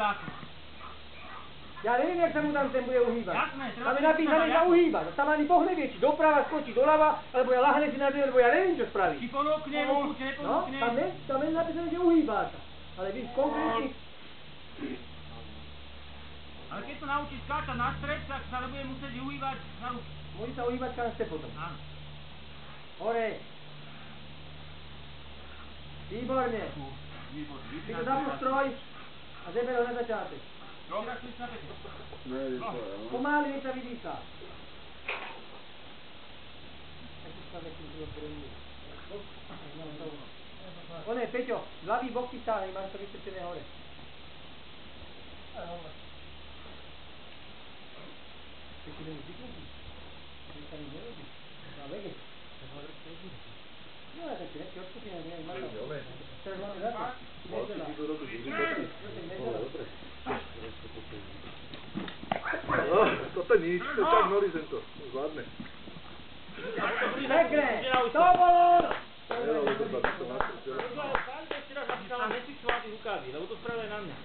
chudáku. Ja neviem, jak sa mu tam ten bude uhýbať. Jasné, tam je napísané sa uhýbať. Tam ani Boh nevie, či doprava skočí doľava, alebo ja lahne si na zem, lebo ja neviem, čo spraví. Či ponúkne, buď neponúkne. No, tam je napísané, že uhýba sa. Ale vy konkrétne... Ale keď to naučí skáčať na stred, tak sa nebude musieť uhýbať na ruky. Môže sa uhýbať kam chce potom. Áno. Hore. Výborne. Výborne. Ty to zapnú stroj a zeber ho na začiatek. Dobre, klič na pekne. Pomáli, nech sa vydýchá. One, Peťo, ľavý bok ti stále, máš to vystrčené hore. Ešte nemôžeš vyklúpiť. Nech sa mi nerobí. Na vege. No, tak si nechci odstúpiť, ale neviem, máš to. Chceš hlavne za to? Toto nič, to je Chuck Norris tento, zvládne. Pekne, to bolo! Nedalo to zvládne, to máš to. Ešte raz napísala, nefixovať rukávy, lebo to spravili na mňa.